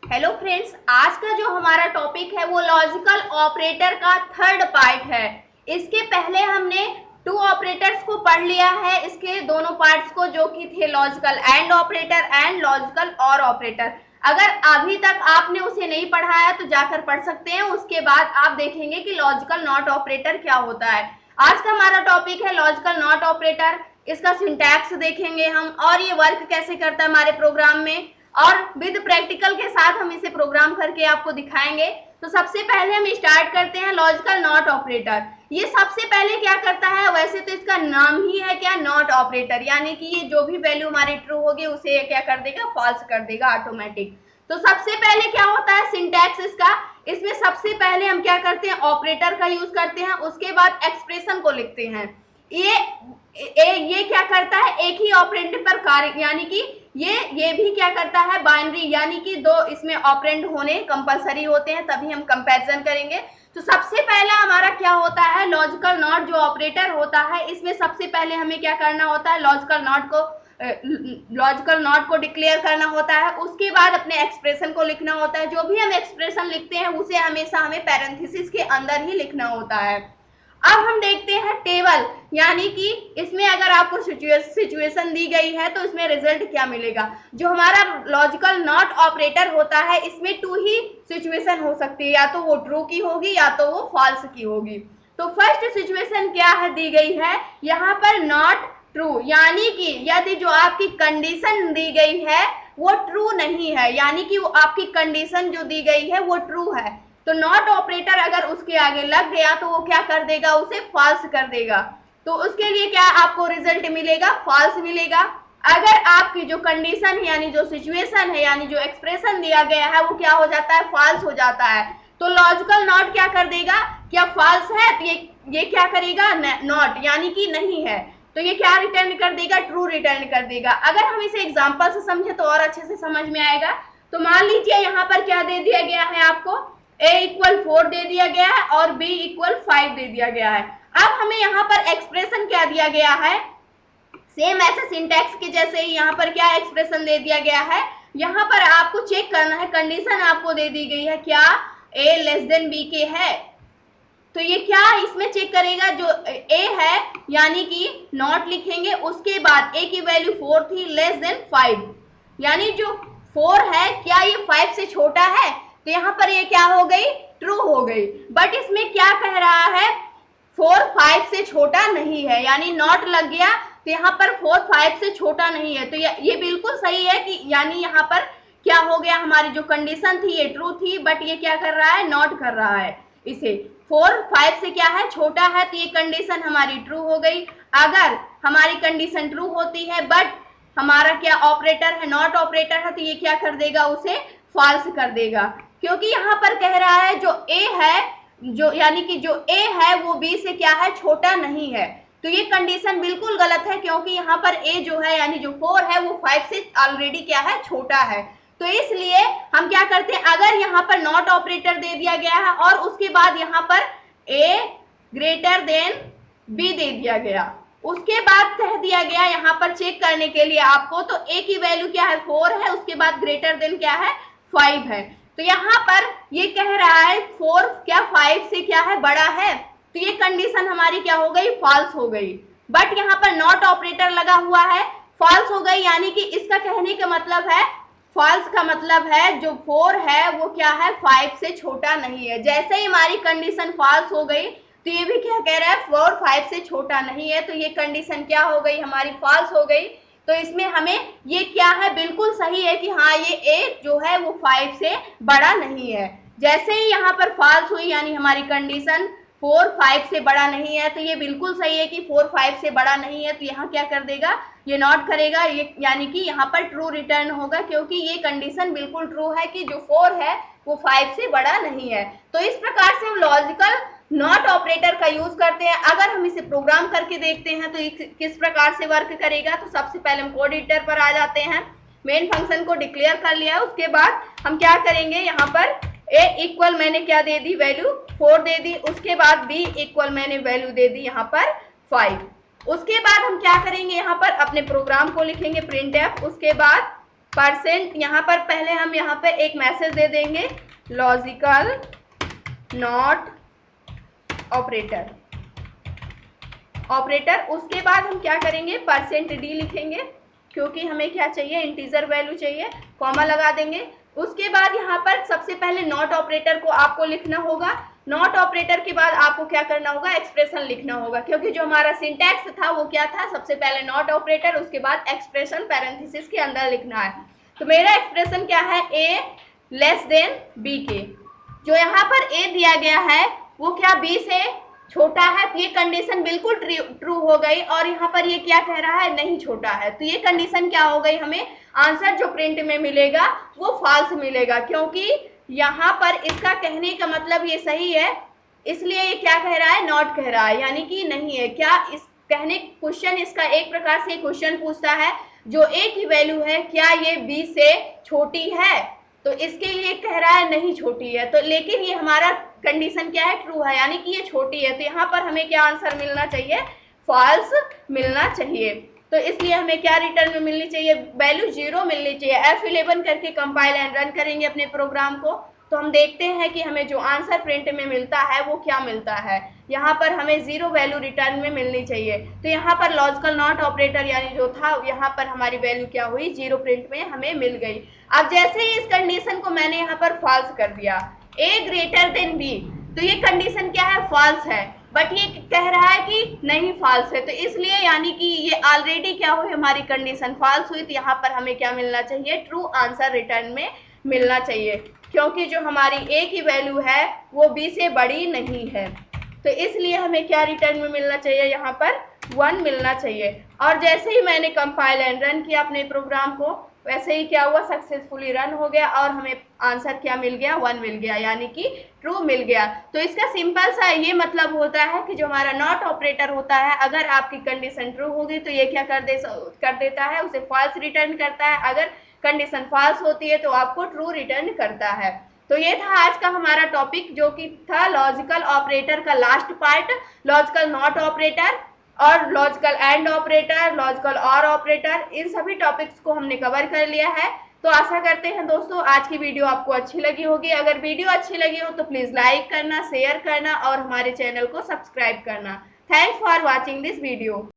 Hello friends, आज का जो हमारा टॉपिक है वो लॉजिकल ऑपरेटर का थर्ड पार्ट है। इसके पहले हमने टू ऑपरेटर्स को पढ़ लिया है, इसके दोनों पार्ट्स को, जो कि थे logical and operator and logical और ऑपरेटर। अगर अभी तक आपने उसे नहीं पढ़ा है तो जाकर पढ़ सकते हैं, उसके बाद आप देखेंगे कि लॉजिकल नॉट ऑपरेटर क्या होता है। आज का हमारा टॉपिक है लॉजिकल नॉट ऑपरेटर। इसका सिंटैक्स देखेंगे हम और ये वर्क कैसे करता है हमारे प्रोग्राम में, और विद प्रैक्टिकल के साथ हम इसे प्रोग्राम करके आपको दिखाएंगे। तो सबसे पहले हम स्टार्ट करते हैं लॉजिकल नॉट ऑपरेटर। ये सबसे पहले क्या करता है, वैसे तो इसका नाम ही है क्या, नॉट ऑपरेटर, यानी कि ये जो भी वैल्यू हमारी ट्रू होगी उसे क्या कर देगा, फॉल्स कर देगा ऑटोमेटिक। तो सबसे पहले क्या होता है सिंटैक्स इसका, इसमें सबसे पहले हम क्या करते हैं, ऑपरेटर का यूज करते हैं, उसके बाद एक्सप्रेशन को लिखते हैं। ये क्या करता है, एक ही ऑपरेंड पर कार्य, यानी कि ये भी क्या करता है, बाइनरी, यानी कि दो इसमें ऑपरेंड होने कंपलसरी होते हैं, तभी हम कंपैरिजन करेंगे। तो सबसे पहला हमारा क्या होता है, लॉजिकल नॉट जो ऑपरेटर होता है, इसमें सबसे पहले हमें क्या करना होता है, लॉजिकल नॉट को डिक्लेयर करना होता है। उसके बाद अपने एक्सप्रेशन को लिखना होता है। जो भी हम एक्सप्रेशन लिखते हैं उसे हमेशा हमें पैरेंथेसिस के अंदर ही लिखना होता है। अब हम देखते हैं टेबल, यानी कि इसमें अगर आपको सिचुएशन दी गई है तो इसमें रिजल्ट क्या मिलेगा। जो हमारा लॉजिकल नॉट ऑपरेटर होता है, इसमें टू ही सिचुएशन हो सकती है, या तो वो ट्रू की होगी या तो वो फॉल्स की होगी। तो फर्स्ट सिचुएशन क्या है, दी गई है यहाँ पर नॉट ट्रू, यानी कि यदि जो आपकी कंडीशन दी गई है वो ट्रू नहीं है, यानी कि वो आपकी कंडीशन जो दी गई है वो ट्रू है, तो नॉट ऑपरेटर अगर उसके आगे लग गया तो वो क्या कर देगा, उसे फॉल्स कर देगा। तो उसके लिए क्या आपको रिजल्ट मिलेगा, फॉल्स मिलेगा। अगर आपकी जो कंडीशन है, यानी जो सिचुएशन है, यानी जो एक्सप्रेशन दिया गया है वो क्या हो जाता है, फॉल्स हो जाता है, तो लॉजिकल नॉट क्या कर देगा, क्या फॉल्स है तो ये क्या करेगा, नॉट, यानी कि नहीं है, तो ये क्या रिटर्न कर देगा, ट्रू रिटर्न कर देगा। अगर हम इसे एग्जांपल से समझे तो और अच्छे से समझ में आएगा। तो मान लीजिए यहाँ पर क्या दे दिया गया है आपको, a इक्वल 4 दे दिया गया है और b इक्वल 5 दे दिया गया है। अब हमें यहाँ पर एक्सप्रेशन क्या दिया गया है, सेम ऐसे सिंटैक्स के जैसे ही यहाँ पर क्या एक्सप्रेशन दे दिया गया है, यहाँ पर आपको चेक करना है, कंडीशन आपको दे दी गई है, क्या a लेस देन b के है, तो ये क्या इसमें चेक करेगा, जो a है यानी कि नॉट लिखेंगे, उसके बाद a की वैल्यू 4 थी, लेस देन 5, यानी जो 4 है क्या ये 5 से छोटा है, तो यहाँ पर ये क्या हो गई, ट्रू हो गई। बट इसमें क्या कह रहा है, 4 5 से छोटा नहीं है, यानी नॉट लग गया, तो यहाँ पर 4 5 से छोटा नहीं है, तो ये बिल्कुल सही है कि, यानी यहाँ पर क्या हो गया, हमारी जो कंडीशन थी ये ट्रू थी, बट ये क्या कर रहा है, नॉट कर रहा है इसे, 4 5 से क्या है, छोटा है, तो ये कंडीशन हमारी ट्रू हो गई। अगर हमारी कंडीशन ट्रू होती है बट हमारा क्या ऑपरेटर है, नॉट ऑपरेटर है, तो ये क्या कर देगा, उसे फॉल्स कर देगा, क्योंकि यहाँ पर कह रहा है जो ए है, जो यानी कि जो ए है वो बी से क्या है, छोटा नहीं है, तो ये कंडीशन बिल्कुल गलत है, क्योंकि यहाँ पर ए जो है, यानी जो 4 है वो 5 से ऑलरेडी क्या है, छोटा है। तो इसलिए हम क्या करते हैं, अगर यहाँ पर नॉट ऑपरेटर दे दिया गया है और उसके बाद यहाँ पर a ग्रेटर देन b दे दिया गया, उसके बाद कह दिया गया यहाँ पर चेक करने के लिए आपको, तो a की वैल्यू क्या है, 4 है, उसके बाद ग्रेटर देन क्या है, 5 है, तो यहाँ पर ये कह रहा है 4 क्या 5 से क्या है, बड़ा है, तो ये कंडीशन हमारी क्या हो गई, फॉल्स हो गई। बट यहाँ पर नॉट ऑपरेटर लगा हुआ है, फॉल्स हो गई, यानी कि इसका कहने का मतलब है, फॉल्स का मतलब है जो 4 है वो क्या है, 5 से छोटा नहीं है। जैसे ही हमारी कंडीशन फॉल्स हो गई तो ये भी क्या कह रहा है, 4 5 से छोटा नहीं है, तो ये कंडीशन क्या हो गई, हमारी फॉल्स हो गई। तो इसमें हमें ये क्या है, बिल्कुल सही है कि हाँ ये a जो है वो 5 से बड़ा नहीं है। जैसे ही यहाँ पर फॉल्स हुई, यानी हमारी कंडीशन 4 5 से बड़ा नहीं है, तो ये बिल्कुल सही है कि 4 5 से बड़ा नहीं है, तो यहाँ क्या कर देगा, ये नॉट करेगा, ये यानी कि यहाँ पर ट्रू रिटर्न होगा, क्योंकि ये कंडीशन बिल्कुल ट्रू है कि जो 4 है वो 5 से बड़ा नहीं है। तो इस प्रकार से हम लॉजिकल नॉट ऑपरेटर का यूज करते हैं। अगर हम इसे प्रोग्राम करके देखते हैं तो किस प्रकार से वर्क करेगा, तो सबसे पहले हम कोड एडिटर पर आ जाते हैं, मेन फंक्शन को डिक्लेयर कर लिया, उसके बाद हम क्या करेंगे, यहाँ पर a इक्वल मैंने क्या दे दी, वैल्यू 4 दे दी, उसके बाद b इक्वल मैंने वैल्यू दे दी यहाँ पर 5। उसके बाद हम क्या करेंगे, यहाँ पर अपने प्रोग्राम को लिखेंगे प्रिंटफ, उसके बाद परसेंट, यहाँ पर पहले हम यहाँ पे एक मैसेज दे देंगे लॉजिकल नॉट ऑपरेटर, उसके बाद हम क्या करेंगे, परसेंट डी लिखेंगे, क्योंकि हमें क्या चाहिए, इंटीजर वैल्यू चाहिए, कॉमा लगा देंगे। उसके बाद यहाँ पर सबसे पहले नॉट ऑपरेटर को आपको लिखना होगा, नॉट ऑपरेटर के बाद आपको क्या करना होगा, एक्सप्रेशन लिखना होगा, क्योंकि जो हमारा सिंटैक्स था वो क्या था, सबसे पहले नॉट ऑपरेटर, उसके बाद एक्सप्रेशन पैरेंथेसिस के अंदर लिखना है। तो मेरा एक्सप्रेशन क्या है, ए लेस देन बी के, जो यहाँ पर ए दिया गया है वो क्या बी से छोटा है, तो ये कंडीशन बिल्कुल ट्रू हो गई, और यहाँ पर ये क्या कह रहा है, नहीं छोटा है, तो ये कंडीशन क्या हो गई, हमें आंसर जो प्रिंट में मिलेगा वो फॉल्स मिलेगा, क्योंकि यहाँ पर इसका कहने का मतलब ये सही है, इसलिए ये क्या कह रहा है, नॉट कह रहा है, यानी कि नहीं है। क्या इस कहने क्वेश्चन, इसका एक प्रकार से क्वेश्चन पूछता है जो ए की वैल्यू है क्या ये बी से छोटी है, तो इसके लिए कह रहा है नहीं छोटी है, तो लेकिन ये हमारा कंडीशन क्या है, ट्रू है, यानी कि ये छोटी है, तो यहाँ पर हमें क्या आंसर मिलना चाहिए, फॉल्स मिलना चाहिए। तो इसलिए हमें क्या रिटर्न में मिलनी चाहिए, वैल्यू 0 मिलनी चाहिए। F11 करके कंपाइल एंड रन करेंगे अपने प्रोग्राम को, तो हम देखते हैं कि हमें जो आंसर प्रिंट में मिलता है वो क्या मिलता है, यहाँ पर हमें 0 वैल्यू रिटर्न में मिलनी चाहिए। तो यहाँ पर लॉजिकल नॉट ऑपरेटर यानी जो था, यहाँ पर हमारी वैल्यू क्या हुई, 0 प्रिंट में हमें मिल गई। अब जैसे ही इस कंडीशन को मैंने यहाँ पर फॉल्स कर दिया, ए ग्रेटर देन बी, तो ये कंडीशन क्या है, फॉल्स है, बट ये कह रहा है कि नहीं फॉल्स है, तो इसलिए यानी कि ये ऑलरेडी क्या हुई, हमारी कंडीशन फॉल्स हुई, तो यहाँ पर हमें क्या मिलना चाहिए, ट्रू आंसर रिटर्न में मिलना चाहिए, क्योंकि जो हमारी ए की वैल्यू है वो बी से बड़ी नहीं है, तो इसलिए हमें क्या रिटर्न में मिलना चाहिए, यहाँ पर 1 मिलना चाहिए। और जैसे ही मैंने कंपाइल एंड रन किया अपने प्रोग्राम को, वैसे ही क्या हुआ, सक्सेसफुली रन हो गया और हमें आंसर क्या मिल गया, 1 मिल गया, यानी कि ट्रू मिल गया। तो इसका सिंपल सा ये मतलब होता है कि जो हमारा नॉट ऑपरेटर होता है, अगर आपकी कंडीशन ट्रू होगी तो ये क्या कर देता है, उसे फॉल्स रिटर्न करता है, अगर कंडीशन फॉल्स होती है तो आपको ट्रू रिटर्न करता है। तो ये था आज का हमारा टॉपिक, जो कि था लॉजिकल ऑपरेटर का last part, logical not operator और लॉजिकल एंड ऑपरेटर, लॉजिकल और ऑपरेटर, इन सभी टॉपिक्स को हमने कवर कर लिया है। तो आशा करते हैं दोस्तों आज की वीडियो आपको अच्छी लगी होगी। अगर वीडियो अच्छी लगी हो तो प्लीज लाइक करना, शेयर करना और हमारे चैनल को सब्सक्राइब करना। Thanks for watching this video.